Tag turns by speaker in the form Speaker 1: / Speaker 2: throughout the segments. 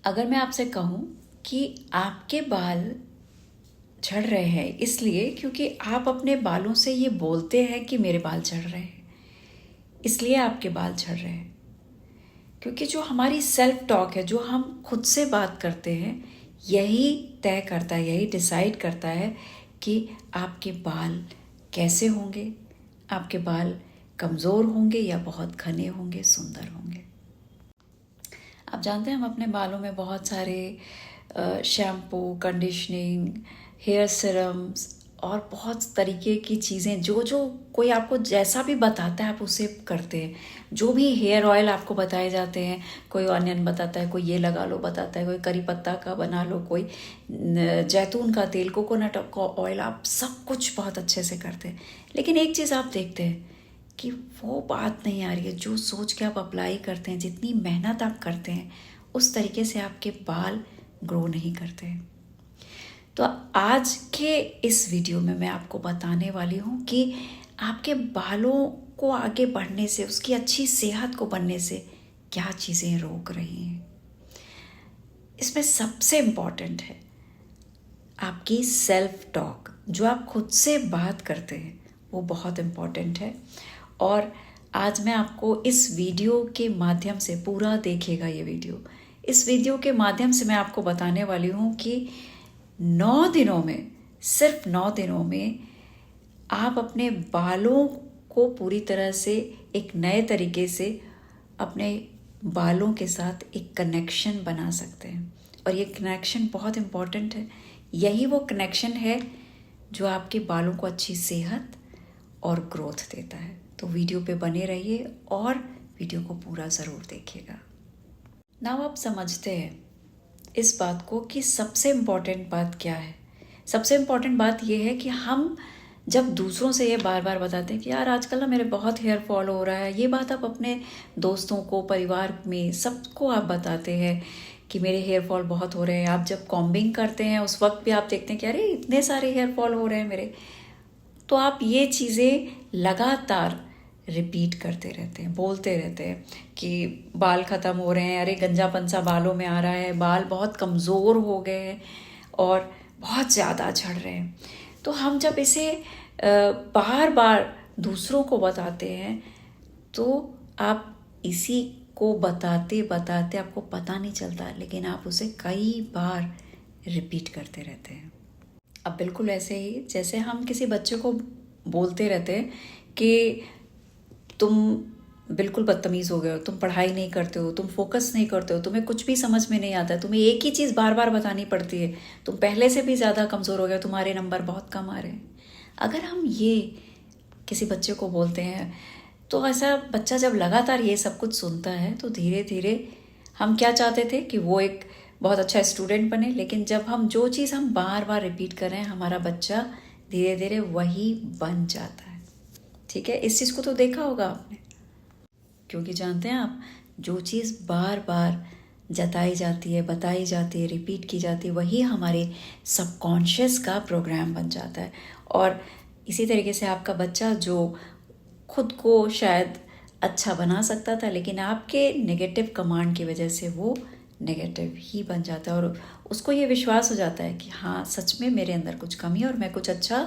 Speaker 1: अगर मैं आपसे कहूँ कि आपके बाल झड़ रहे हैं इसलिए क्योंकि आप अपने बालों से ये बोलते हैं कि मेरे बाल झड़ रहे हैं, इसलिए आपके बाल झड़ रहे हैं। क्योंकि जो हमारी सेल्फ टॉक है, जो हम खुद से बात करते हैं, यही तय करता है, यही डिसाइड करता है कि आपके बाल कैसे होंगे, आपके बाल कमज़ोर होंगे या बहुत घने होंगे, सुंदर होंगे। आप जानते हैं हम अपने बालों में बहुत सारे शैम्पू, कंडीशनिंग, हेयर सीरम्स और बहुत तरीके की चीज़ें जो जो कोई आपको जैसा भी बताता है आप उसे करते हैं। जो भी हेयर ऑयल आपको बताए जाते हैं, कोई ऑनियन बताता है, कोई ये लगा लो बताता है, कोई करी पत्ता का बना लो, कोई जैतून का तेल, कोकोनट का ऑयल, आप सब कुछ बहुत अच्छे से करते हैं। लेकिन एक चीज़ आप देखते हैं कि वो बात नहीं आ रही है। जो सोच के आप अप्लाई करते हैं, जितनी मेहनत आप करते हैं, उस तरीके से आपके बाल ग्रो नहीं करते हैं। तो आज के इस वीडियो में मैं आपको बताने वाली हूँ कि आपके बालों को आगे बढ़ने से, उसकी अच्छी सेहत को बनने से क्या चीज़ें रोक रही हैं। इसमें सबसे इम्पॉर्टेंट है आपकी सेल्फ टॉक, जो आप खुद से बात करते हैं, वो बहुत इम्पॉर्टेंट है। और आज मैं आपको इस वीडियो के माध्यम से, पूरा देखिएगा ये वीडियो, इस वीडियो के माध्यम से मैं आपको बताने वाली हूँ कि 9 दिनों में, सिर्फ 9 दिनों में आप अपने बालों को पूरी तरह से एक नए तरीके से अपने बालों के साथ एक कनेक्शन बना सकते हैं। और ये कनेक्शन बहुत इम्पॉर्टेंट है। यही वो कनेक्शन है जो आपके बालों को अच्छी सेहत और ग्रोथ देता है। तो वीडियो पे बने रहिए और वीडियो को पूरा ज़रूर देखिएगा। नाउ आप समझते हैं इस बात को कि सबसे इम्पॉर्टेंट बात क्या है। सबसे इम्पॉर्टेंट बात ये है कि हम जब दूसरों से ये बार बार बताते हैं कि यार आजकल ना मेरे बहुत हेयर फॉल हो रहा है, ये बात आप अपने दोस्तों को, परिवार में सबको आप बताते हैं कि मेरे हेयर फॉल बहुत हो रहे हैं। आप जब कॉम्बिंग करते हैं उस वक्त भी आप देखते हैं कि अरे इतने सारे हेयर फॉल हो रहे हैं मेरे। तो आप ये चीज़ें लगातार रिपीट करते रहते हैं, बोलते रहते हैं कि बाल ख़त्म हो रहे हैं, अरे गंजापन सा बालों में आ रहा है, बाल बहुत कमज़ोर हो गए हैं और बहुत ज़्यादा झड़ रहे हैं। तो हम जब इसे बार बार दूसरों को बताते हैं तो आप इसी को बताते बताते आपको पता नहीं चलता, लेकिन आप उसे कई बार रिपीट करते रहते हैं। अब बिल्कुल ऐसे ही जैसे हम किसी बच्चे को बोलते रहते हैं कि तुम बिल्कुल बदतमीज़ हो गए हो, तुम पढ़ाई नहीं करते हो, तुम फोकस नहीं करते हो, तुम्हें कुछ भी समझ में नहीं आता है, तुम्हें एक ही चीज़ बार बार बतानी पड़ती है, तुम पहले से भी ज़्यादा कमज़ोर हो गए, तुम्हारे नंबर बहुत कम आ रहे हैं। अगर हम ये किसी बच्चे को बोलते हैं तो ऐसा बच्चा जब लगातार ये सब कुछ सुनता है तो धीरे धीरे, हम क्या चाहते थे कि वो एक बहुत अच्छा स्टूडेंट बने, लेकिन जब हम जो चीज़ हम बार बार रिपीट कर रहे हैं, हमारा बच्चा धीरे धीरे वही बन जाता है। ठीक है, इस चीज़ को तो देखा होगा आपने, क्योंकि जानते हैं आप, जो चीज़ बार बार जताई जाती है, बताई जाती है, रिपीट की जाती है, वही हमारे सबकॉन्शियस का प्रोग्राम बन जाता है। और इसी तरीके से आपका बच्चा जो खुद को शायद अच्छा बना सकता था, लेकिन आपके नेगेटिव कमांड की वजह से वो नेगेटिव ही बन जाता है और उसको ये विश्वास हो जाता है कि हाँ सच में मेरे अंदर कुछ कमी है और मैं कुछ अच्छा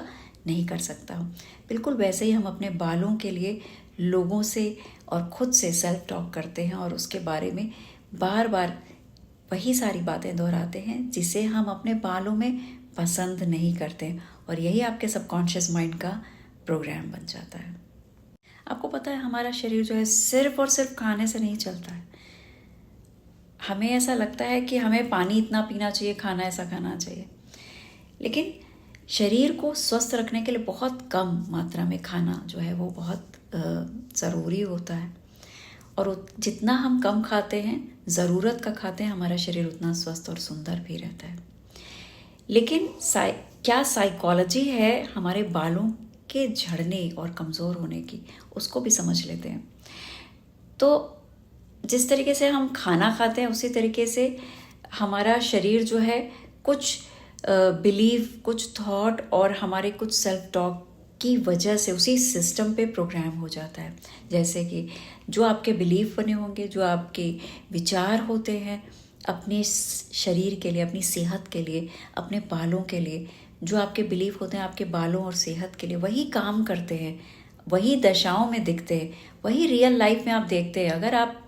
Speaker 1: नहीं कर सकता हूँ। बिल्कुल वैसे ही हम अपने बालों के लिए लोगों से और ख़ुद से सेल्फ टॉक करते हैं और उसके बारे में बार बार वही सारी बातें दोहराते हैं जिसे हम अपने बालों में पसंद नहीं करते, और यही आपके सबकॉन्शियस माइंड का प्रोग्राम बन जाता है। आपको पता है हमारा शरीर जो है सिर्फ और सिर्फ खाने से नहीं चलता है। हमें ऐसा लगता है कि हमें पानी इतना पीना चाहिए, खाना ऐसा खाना चाहिए, लेकिन शरीर को स्वस्थ रखने के लिए बहुत कम मात्रा में खाना जो है वो बहुत ज़रूरी होता है। और जितना हम कम खाते हैं, ज़रूरत का खाते हैं, हमारा शरीर उतना स्वस्थ और सुंदर भी रहता है। लेकिन क्या साइकोलॉजी है हमारे बालों के झड़ने और कमज़ोर होने की, उसको भी समझ लेते हैं। तो जिस तरीके से हम खाना खाते हैं उसी तरीके से हमारा शरीर जो है कुछ बिलीव, कुछ थॉट और हमारे कुछ सेल्फ टॉक की वजह से उसी सिस्टम पे प्रोग्राम हो जाता है। जैसे कि जो आपके बिलीव बने होंगे, जो आपके विचार होते हैं, अपने शरीर के लिए, अपनी सेहत के लिए, अपने बालों के लिए, जो आपके बिलीफ होते हैं आपके बालों और सेहत के लिए, वही काम करते हैं, वही दशाओं में दिखते हैं, वही रियल लाइफ में आप देखते हैं। अगर आप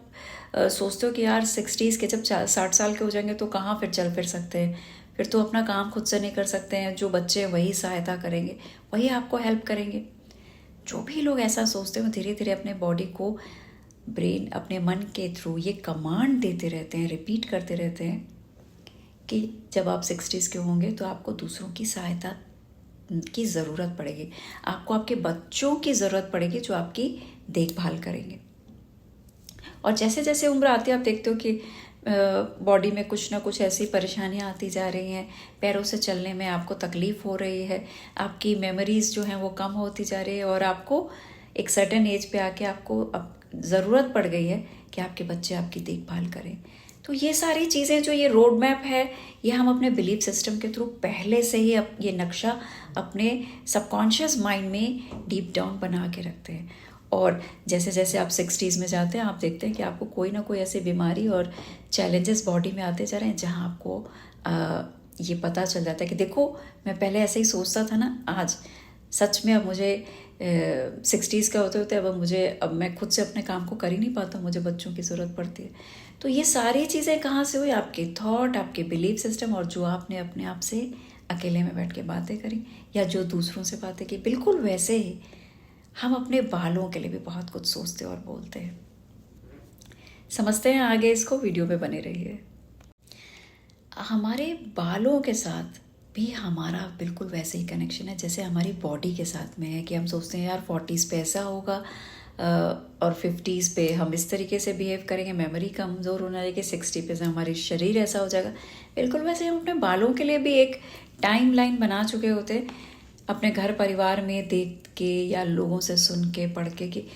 Speaker 1: सोचते हो कि यार 60s के जब 60 साल के हो जाएंगे तो कहाँ फिर चल फिर सकते हैं, फिर तो अपना काम खुद से नहीं कर सकते हैं, जो बच्चे हैं वही सहायता करेंगे, वही आपको हेल्प करेंगे। जो भी लोग ऐसा सोचते हैं धीरे धीरे अपने बॉडी को, ब्रेन, अपने मन के थ्रू ये कमांड देते रहते हैं, रिपीट करते रहते हैं कि जब आप 60s के होंगे तो आपको दूसरों की सहायता की ज़रूरत पड़ेगी, आपको आपके बच्चों की ज़रूरत पड़ेगी जो आपकी देखभाल करेंगे। और जैसे जैसे उम्र आती है आप देखते हो कि बॉडी में कुछ ना कुछ ऐसी परेशानियां आती जा रही हैं, पैरों से चलने में आपको तकलीफ़ हो रही है, आपकी मेमोरीज़ जो हैं वो कम होती जा रही है, और आपको एक सर्टेन एज पे आके आपको अब ज़रूरत पड़ गई है कि आपके बच्चे आपकी देखभाल करें। तो ये सारी चीज़ें जो ये रोड मैप है, ये हम अपने बिलीफ सिस्टम के थ्रू पहले से ही ये नक्शा अपने सबकॉन्शियस माइंड में डीप डाउन बना के रखते हैं। और जैसे जैसे आप 60s में जाते हैं आप देखते हैं कि आपको कोई ना कोई ऐसी बीमारी और चैलेंजेस बॉडी में आते जा रहे हैं जहाँ आपको ये पता चल जाता है कि देखो मैं पहले ऐसे ही सोचता था ना, आज सच में अब मुझे 60s का होते होते अब मैं खुद से अपने काम को कर ही नहीं पाता, मुझे बच्चों की ज़रूरत पड़ती है। तो ये सारी चीज़ें कहाँ से हुई? आपके थॉट, आपके बिलीफ सिस्टम, और जो आपने अपने आप से अकेले में बैठ के बातें करी या जो दूसरों से बातें की। बिल्कुल वैसे ही हम अपने बालों के लिए भी बहुत कुछ सोचते और बोलते हैं। समझते हैं आगे इसको, वीडियो पे बने रहिए। हमारे बालों के साथ भी हमारा बिल्कुल वैसे ही कनेक्शन है जैसे हमारी बॉडी के साथ में है, कि हम सोचते हैं यार 40s पे ऐसा होगा और 50s पे हम इस तरीके से बिहेव करेंगे, मेमोरी कमज़ोर होने लगेगी, 60 पे से हमारी शरीर ऐसा हो जाएगा। बिल्कुल वैसे हम अपने बालों के लिए भी एक टाइम लाइन बना चुके होते हैं, अपने घर परिवार में देख के या लोगों से सुन के पढ़ के, कि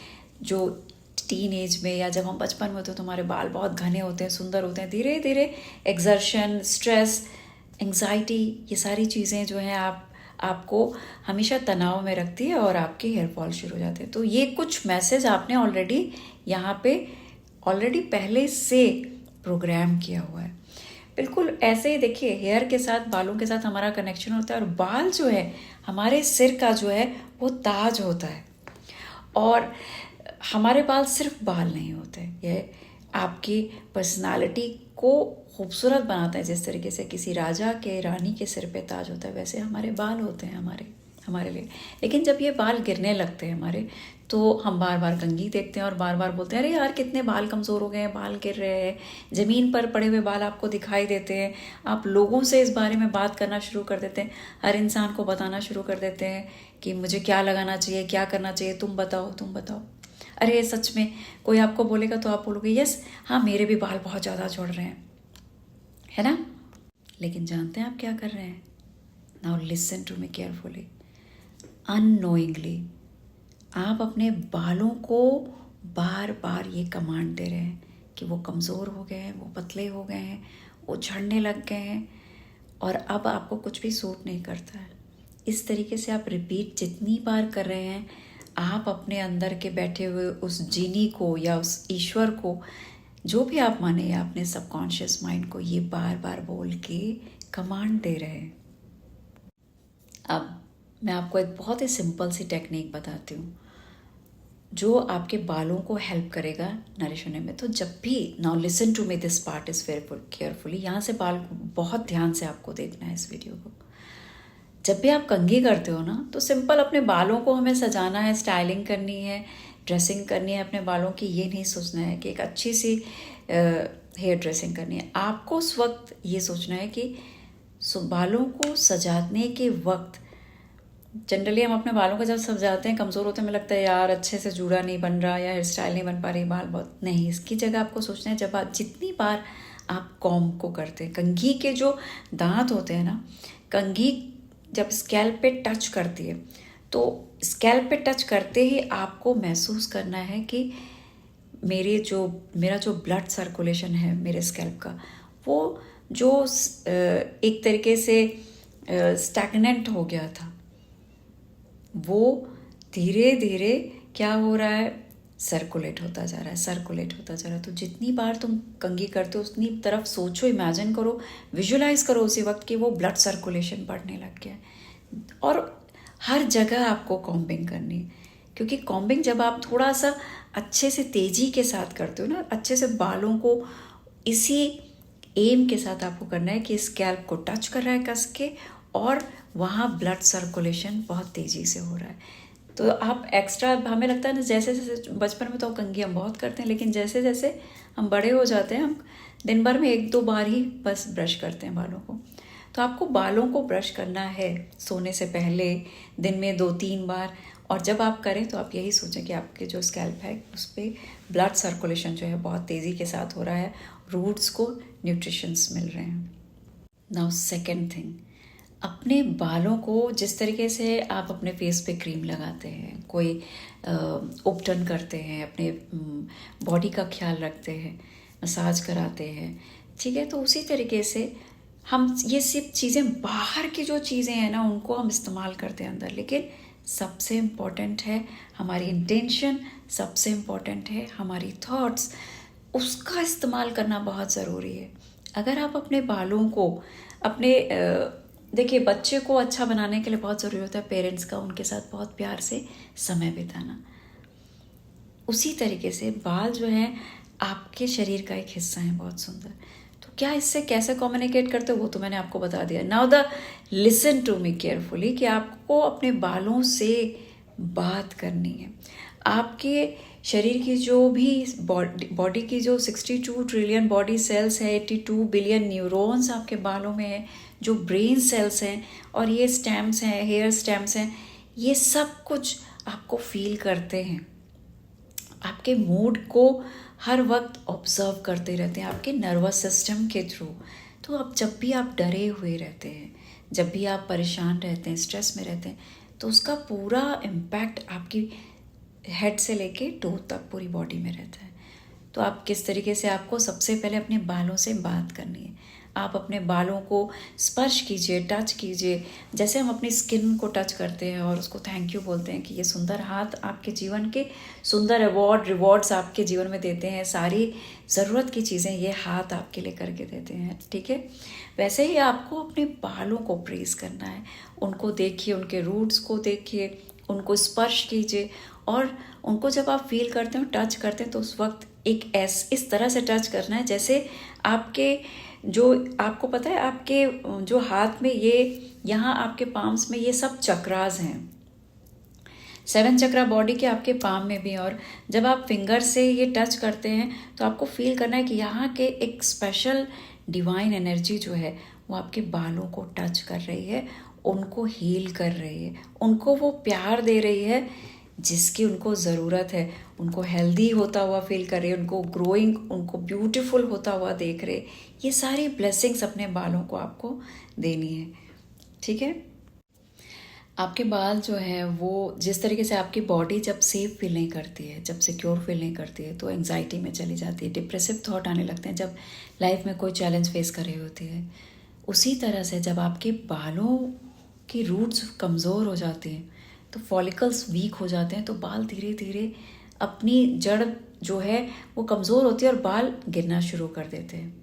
Speaker 1: जो टीन एज में या जब हम बचपन में होते हैं तो हमारे बाल बहुत घने होते हैं, सुंदर होते हैं, धीरे धीरे एक्सर्शन, स्ट्रेस, एंग्जाइटी, ये सारी चीज़ें जो हैं आपको हमेशा तनाव में रखती है और आपके हेयर फॉल शुरू हो जाते हैं। तो ये कुछ मैसेज आपने ऑलरेडी यहाँ पे पहले से प्रोग्राम किया हुआ है। बिल्कुल ऐसे ही देखिए, हेयर के साथ, बालों के साथ हमारा कनेक्शन होता है, और बाल जो है हमारे सिर का जो है वो ताज होता है। और हमारे बाल सिर्फ बाल नहीं होते, ये आपकी पर्सनालिटी को खूबसूरत बनाता है। जिस तरीके से किसी राजा के, रानी के सिर पे ताज होता है, वैसे हमारे बाल होते हैं हमारे लिए। लेकिन जब ये बाल गिरने लगते हैं हमारे, तो हम बार बार कंघी देखते हैं और बार बार बोलते हैं अरे यार कितने बाल कमज़ोर हो गए हैं, बाल गिर रहे हैं, ज़मीन पर पड़े हुए बाल आपको दिखाई देते हैं। आप लोगों से इस बारे में बात करना शुरू कर देते हैं, हर इंसान को बताना शुरू कर देते हैं कि मुझे क्या लगाना चाहिए, क्या करना चाहिए, तुम बताओ। अरे सच में कोई आपको बोलेगा तो आप बोलोगे यस हाँ मेरे भी बाल बहुत ज़्यादा झड़ रहे हैं, है ना। लेकिन जानते हैं आप क्या कर रहे हैं? Now listen to me carefully. Unknowingly आप अपने बालों को बार बार ये कमांड दे रहे हैं कि वो कमज़ोर हो गए हैं, वो पतले हो गए हैं, वो झड़ने लग गए हैं, और अब आपको कुछ भी सूट नहीं करता है। इस तरीके से आप रिपीट जितनी बार कर रहे हैं, आप अपने अंदर के बैठे हुए उस जीनी को या उस ईश्वर को, जो भी आप माने, या अपने सबकॉन्शियस माइंड को ये बार बार बोल के कमांड दे रहे हैं। अब मैं आपको एक बहुत ही सिंपल सी टेक्निक बताती हूँ जो आपके बालों को हेल्प करेगा नरिश होने में। तो जब भी, now listen to me, this part is very carefully, यहाँ से बाल बहुत ध्यान से आपको देखना है इस वीडियो को। जब भी आप कंघी करते हो ना, तो सिंपल अपने बालों को हमें सजाना है, स्टाइलिंग करनी है, ड्रेसिंग करनी है अपने बालों की। ये नहीं सोचना है कि एक अच्छी सी हेयर ड्रेसिंग करनी है। आपको उस वक्त ये सोचना है कि बालों को सजाने के वक्त, जनरली हम अपने बालों को जब सजाते हैं, कमज़ोर होते हैं, हमें लगता है यार अच्छे से जूड़ा नहीं बन रहा या हेयर स्टाइल नहीं बन पा रही, बाल बहुत नहीं। इसकी जगह आपको सोचना है, जब आप जितनी बार आप कॉम्ब को करते हैं, कंघी के जो दांत होते हैं ना, कंघी जब स्कैल्प पे टच करती है, तो स्कैल्प पे टच करते ही आपको महसूस करना है कि मेरा जो ब्लड सर्कुलेशन है मेरे स्कैल्प का, वो जो एक तरीके से स्टैग्नेंट हो गया था, वो धीरे धीरे क्या हो रहा है, सर्कुलेट होता जा रहा है, सर्कुलेट होता जा रहा है। तो जितनी बार तुम कंघी करते हो उतनी तरफ सोचो, इमेजिन करो, विजुलाइज करो उसी वक्त कि वो ब्लड सर्कुलेशन बढ़ने लग गया है। और हर जगह आपको कॉम्बिंग करनी है, क्योंकि कॉम्बिंग जब आप थोड़ा सा अच्छे से तेज़ी के साथ करते हो ना, अच्छे से बालों को इसी एम के साथ आपको करना है कि स्कैल्प को टच कर रहा है कस के, और वहाँ ब्लड सर्कुलेशन बहुत तेज़ी से हो रहा है। तो आप एक्स्ट्रा, हमें लगता है ना, जैसे जैसे बचपन में तो कंघी हम बहुत करते हैं, लेकिन जैसे जैसे हम बड़े हो जाते हैं, हम दिन भर में 1-2 बार ही बस ब्रश करते हैं बालों को। तो आपको बालों को ब्रश करना है सोने से पहले, दिन में 2-3 बार। और जब आप करें तो आप यही सोचें कि आपके जो स्कैल्प है उस पर ब्लड सर्कुलेशन जो है बहुत तेज़ी के साथ हो रहा है, रूट्स को न्यूट्रिशंस मिल रहे हैं। नाउ सेकेंड थिंग, अपने बालों को जिस तरीके से आप अपने फेस पे क्रीम लगाते हैं, कोई उपटन करते हैं, अपने बॉडी का ख्याल रखते हैं, मसाज कराते हैं, ठीक है, तो उसी तरीके से हम ये सब चीज़ें, बाहर की जो चीज़ें हैं ना, उनको हम इस्तेमाल करते हैं अंदर, लेकिन सबसे इम्पॉर्टेंट है हमारी इंटेंशन, सबसे इम्पॉर्टेंट है हमारी थॉट्स, उसका इस्तेमाल करना बहुत ज़रूरी है। अगर आप अपने बालों को अपने देखिए, बच्चे को अच्छा बनाने के लिए बहुत ज़रूरी होता है पेरेंट्स का उनके साथ बहुत प्यार से समय बिताना। उसी तरीके से बाल जो हैं आपके शरीर का एक हिस्सा है, बहुत सुंदर। तो क्या इससे कैसे कम्युनिकेट करते हो वो तो मैंने आपको बता दिया। Now the listen to me carefully, कि आपको अपने बालों से बात करनी है। आपके शरीर की जो भी बॉडी की जो 62 ट्रिलियन बॉडी सेल्स है, 82 बिलियन न्यूरॉन्स आपके बालों में है, जो ब्रेन सेल्स हैं, और ये स्टेम्स हैं, हेयर स्टेम्स हैं, ये सब कुछ आपको फील करते हैं, आपके मूड को हर वक्त ऑब्जर्व करते रहते हैं आपके नर्वस सिस्टम के थ्रू। तो अब जब भी आप डरे हुए रहते हैं, जब भी आप परेशान रहते हैं, स्ट्रेस में रहते हैं, तो उसका पूरा इम्पैक्ट आपकी हेड से लेके टो तक पूरी बॉडी में रहता है। तो आप किस तरीके से, आपको सबसे पहले अपने बालों से बात करनी है। आप अपने बालों को स्पर्श कीजिए, टच कीजिए, जैसे हम अपनी स्किन को टच करते हैं और उसको थैंक यू बोलते हैं कि ये सुंदर हाथ आपके जीवन के सुंदर रिवॉर्ड्स आपके जीवन में देते हैं, सारी ज़रूरत की चीज़ें ये हाथ आपके लिए करके देते हैं, ठीक है। वैसे ही आपको अपने बालों को प्रेस करना है, उनको देखिए, उनके रूट्स को देखिए, उनको स्पर्श कीजिए, और उनको जब आप फील करते हो, टच करते हैं, तो उस वक्त एक इस तरह से टच करना है जैसे आपके जो, आपको पता है आपके जो हाथ में ये यहाँ आपके पाम्स में ये सब चक्रास हैं, 7 चक्रा बॉडी के आपके पाम में भी। और जब आप फिंगर से ये टच करते हैं तो आपको फील करना है कि यहाँ के एक स्पेशल डिवाइन एनर्जी जो है वो आपके बालों को टच कर रही है, उनको हील कर रही है, उनको वो प्यार दे रही है जिसकी उनको ज़रूरत है, उनको हेल्दी होता हुआ फील कर रही है, उनको ग्रोइंग, उनको ब्यूटीफुल होता हुआ देख रहे। ये सारी ब्लेसिंग्स अपने बालों को आपको देनी है, ठीक है। आपके बाल जो है वो जिस तरीके से आपकी बॉडी जब सेफ फील नहीं करती है, जब सिक्योर फील नहीं करती है, तो एंग्जाइटी में चली जाती है, डिप्रेसिव थॉट आने लगते हैं जब लाइफ में कोई चैलेंज फेस कर रही होती है। उसी तरह से जब आपके बालों की रूट्स कमज़ोर हो जाती हैं, तो फॉलिकल्स वीक हो जाते हैं, तो बाल धीरे धीरे अपनी जड़ जो है वो कमज़ोर होती है और बाल गिरना शुरू कर देते हैं।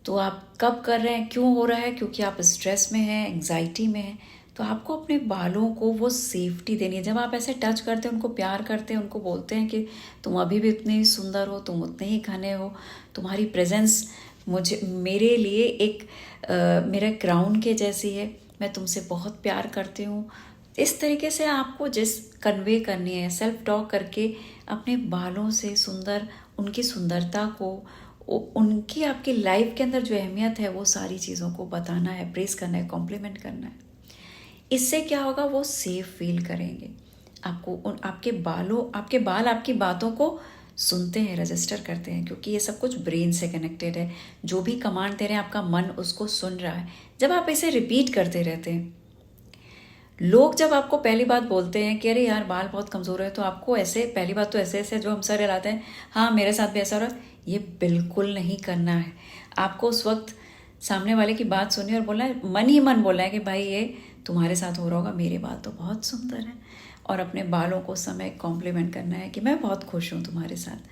Speaker 1: तो आप कब कर रहे हैं, क्यों हो रहा है? क्योंकि आप स्ट्रेस में हैं, एंग्जाइटी में हैं। तो आपको अपने बालों को वो सेफ्टी देनी है। जब आप ऐसे टच करते हैं, उनको प्यार करते हैं, उनको बोलते हैं कि तुम अभी भी उतने ही सुंदर हो, तुम उतने ही घने हो, तुम्हारी प्रेजेंस मेरे लिए एक मेरे क्राउन के जैसी है, मैं तुमसे बहुत प्यार करती हूँ। इस तरीके से आपको जिस कन्वे करनी है, सेल्फ टॉक करके अपने बालों से उनकी सुंदरता को, उनकी आपकी लाइफ के अंदर जो अहमियत है, वो सारी चीज़ों को बताना है, प्रेस करना है, कॉम्प्लीमेंट करना है। इससे क्या होगा, वो सेफ फील करेंगे। आपके बाल आपकी बातों को सुनते हैं, रजिस्टर करते हैं, क्योंकि ये सब कुछ ब्रेन से कनेक्टेड है। जो भी कमांड दे रहे हैं आपका मन उसको सुन रहा है। जब आप इसे रिपीट करते रहते हैं, लोग जब आपको पहली बात बोलते हैं कि अरे यार बाल बहुत कमज़ोर है, तो आपको ऐसे पहली बात तो ऐसे जो हम सर हिलाते हैं, हाँ मेरे साथ भी ऐसा हो रहा है, ये बिल्कुल नहीं करना है। आपको उस वक्त सामने वाले की बात सुननी और बोलना है, मन ही मन बोलना है कि भाई ये तुम्हारे साथ हो रहा होगा, मेरे बाल तो बहुत सुंदर हैं। और अपने बालों को समय कॉम्प्लीमेंट करना है कि मैं बहुत खुश हूँ तुम्हारे साथ।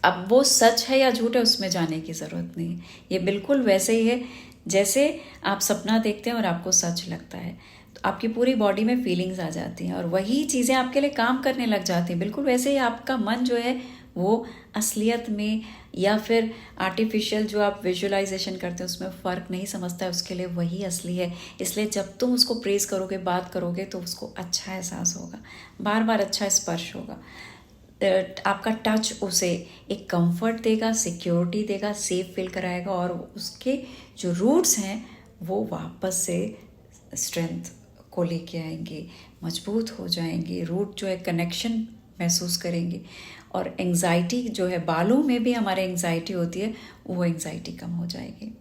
Speaker 1: अब वो सच है या झूठ है उसमें जाने की ज़रूरत नहीं है, ये बिल्कुल वैसे ही है जैसे आप सपना देखते हैं और आपको सच लगता है, तो आपकी पूरी बॉडी में फीलिंग्स आ जाती हैं और वही चीज़ें आपके लिए काम करने लग जाती हैं। बिल्कुल वैसे ही आपका मन जो है वो असलियत में या फिर आर्टिफिशियल जो आप विजुअलाइजेशन करते हैं उसमें फ़र्क नहीं समझता है, उसके लिए वही असली है। इसलिए जब तुम उसको प्रेज़ करोगे, बात करोगे, तो उसको अच्छा एहसास होगा, बार बार अच्छा स्पर्श होगा, आपका टच उसे एक कंफर्ट देगा, सिक्योरिटी देगा, सेफ फील कराएगा और उसके जो रूट्स हैं वो वापस से स्ट्रेंथ को लेके आएंगे, मजबूत हो जाएंगे, रूट जो है कनेक्शन महसूस करेंगे और एंजाइटी जो है, बालों में भी हमारे एंजाइटी होती है, वो एंजाइटी कम हो जाएगी।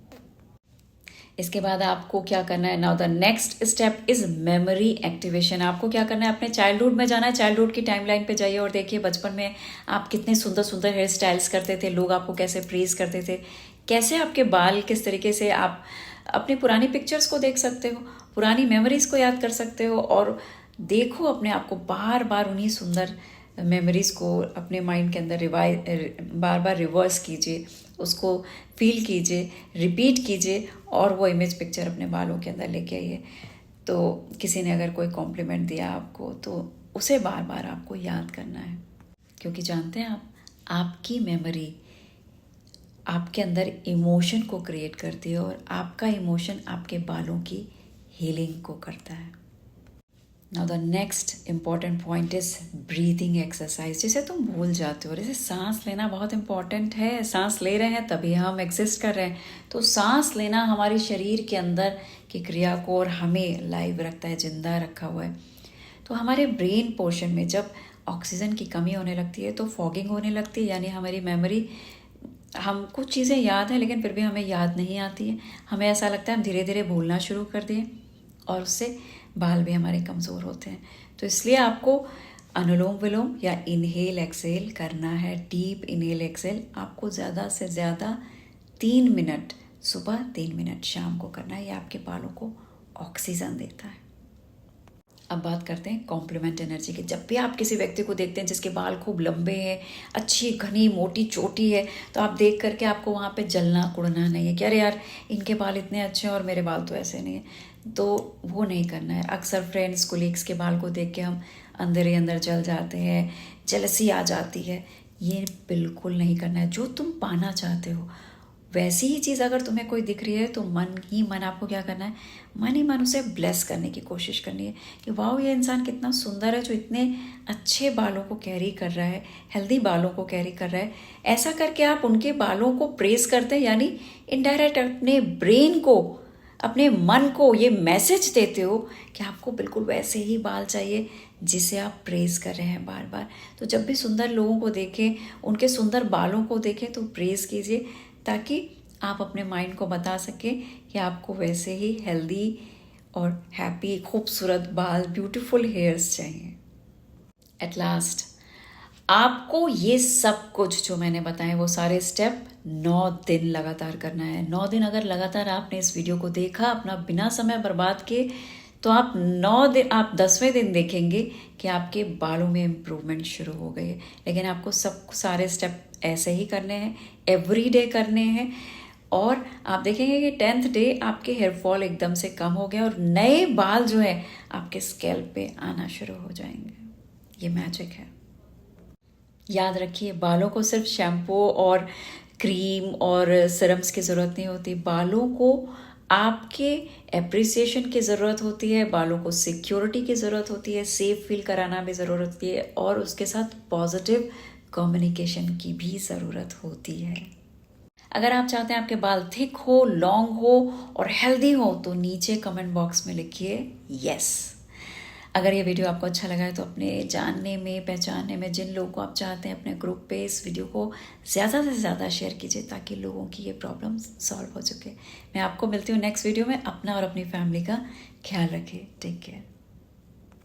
Speaker 1: इसके बाद आपको क्या करना है, now the next step is memory activation. आपको क्या करना है, अपने चाइल्डहुड में जाना है, चाइल्डहुड की टाइमलाइन पे जाइए और देखिए बचपन में आप कितने सुंदर सुंदर हेयर स्टाइल्स करते थे, लोग आपको कैसे प्रेज करते थे, कैसे आपके बाल किस तरीके से, आप अपनी पुरानी पिक्चर्स को देख सकते हो, पुरानी मेमोरीज को याद कर सकते हो और देखो अपने आप को, बार बार उन्हीं सुंदर मेमोरीज़ को अपने माइंड के अंदर बार बार रिवर्स कीजिए, उसको फील कीजिए, रिपीट कीजिए और वो इमेज पिक्चर अपने बालों के अंदर लेके आइए। तो किसी ने अगर कोई कॉम्प्लीमेंट दिया आपको तो उसे बार बार आपको याद करना है, क्योंकि जानते हैं आप, आपकी मेमोरी आपके अंदर इमोशन को क्रिएट करती है और आपका इमोशन आपके बालों की हीलिंग को करता है। Now the next important point is breathing exercise. जिसे तुम भूल जाते हो, जैसे सांस लेना बहुत इंपॉर्टेंट है, सांस ले रहे हैं तभी हम एग्जिस्ट कर रहे हैं, तो सांस लेना हमारे शरीर के अंदर की क्रिया को और हमें लाइव रखता है, जिंदा रखा हुआ है। तो हमारे ब्रेन पोर्शन में जब ऑक्सीजन की कमी होने लगती है तो फॉगिंग होने लगती है, यानी हमारी मेमोरी, हम कुछ चीज़ें याद है लेकिन फिर भी हमें याद नहीं आती है, हमें ऐसा लगता है हम धीरे धीरे भूलना शुरू कर दें और उससे बाल भी हमारे कमज़ोर होते हैं। तो इसलिए आपको अनुलोम विलोम या इनहेल एक्सेल करना है, डीप इनहेल एक्सेल आपको ज़्यादा से ज़्यादा 3 मिनट सुबह, 3 मिनट शाम को करना है, ये आपके बालों को ऑक्सीजन देता है। अब बात करते हैं कॉम्प्लीमेंट एनर्जी की। जब भी आप किसी व्यक्ति को देखते हैं जिसके बाल खूब लंबे हैं, अच्छी घनी मोटी चोटी है, तो आप देख करके आपको वहाँ पे जलना कुड़ना नहीं है कि अरे यार इनके बाल इतने अच्छे हैं और मेरे बाल तो ऐसे नहीं है, तो वो नहीं करना है। अक्सर फ्रेंड्स कोलीग्स के बाल को देख के हम अंदर ही अंदर जल जाते हैं, जेलसी आ जाती है, ये बिल्कुल नहीं करना है। जो तुम पाना चाहते हो वैसी ही चीज़ अगर तुम्हें कोई दिख रही है तो मन ही मन आपको क्या करना है, मन ही मन उसे ब्लेस करने की कोशिश करनी है कि वाह ये इंसान कितना सुंदर है जो इतने अच्छे बालों को कैरी कर रहा है, हेल्दी बालों को कैरी कर रहा है। ऐसा करके आप उनके बालों को प्रेस करते हैं, यानी इनडायरेक्ट अपने ब्रेन को, अपने मन को ये मैसेज देते हो कि आपको बिल्कुल वैसे ही बाल चाहिए जिसे आप प्रेज कर रहे हैं बार बार। तो जब भी सुंदर लोगों को देखें, उनके सुंदर बालों को देखें तो प्रेज कीजिए, ताकि आप अपने माइंड को बता सकें कि आपको वैसे ही हेल्दी और हैप्पी, खूबसूरत बाल, ब्यूटीफुल हेयर्स चाहिए। एट लास्ट आपको ये सब कुछ जो मैंने बताए वो सारे स्टेप 9 दिन लगातार करना है। 9 दिन अगर लगातार आपने इस वीडियो को देखा अपना बिना समय बर्बाद किए, तो आप 9 दिन, आप 10वें दिन देखेंगे कि आपके बालों में इम्प्रूवमेंट शुरू हो गई है। लेकिन आपको सब सारे स्टेप ऐसे ही करने हैं, एवरी डे करने हैं, और आप देखेंगे कि 10th डे आपके हेयर फॉल एकदम से कम हो गया और नए बाल जो है आपके स्कैल्प पे आना शुरू हो जाएंगे। ये मैजिक है। याद रखिए, बालों को सिर्फ शैम्पू और क्रीम और सिरम्स की ज़रूरत नहीं होती, बालों को आपके एप्रिसिएशन की ज़रूरत होती है, बालों को सिक्योरिटी की ज़रूरत होती है, सेफ फील कराना भी ज़रूरत होती है, और उसके साथ पॉजिटिव कम्युनिकेशन की भी ज़रूरत होती है। अगर आप चाहते हैं आपके बाल थिक हो, लॉन्ग हो और हेल्दी हो, तो नीचे कमेंट बॉक्स में लिखिए यस। अगर ये वीडियो आपको अच्छा लगा है तो अपने जानने में, पहचानने में जिन लोगों को आप चाहते हैं अपने ग्रुप पे इस वीडियो को ज़्यादा से ज़्यादा शेयर कीजिए, ताकि लोगों की ये प्रॉब्लम सॉल्व हो चुके। मैं आपको मिलती हूँ नेक्स्ट वीडियो में। अपना और अपनी फैमिली का ख्याल रखिए। Take care.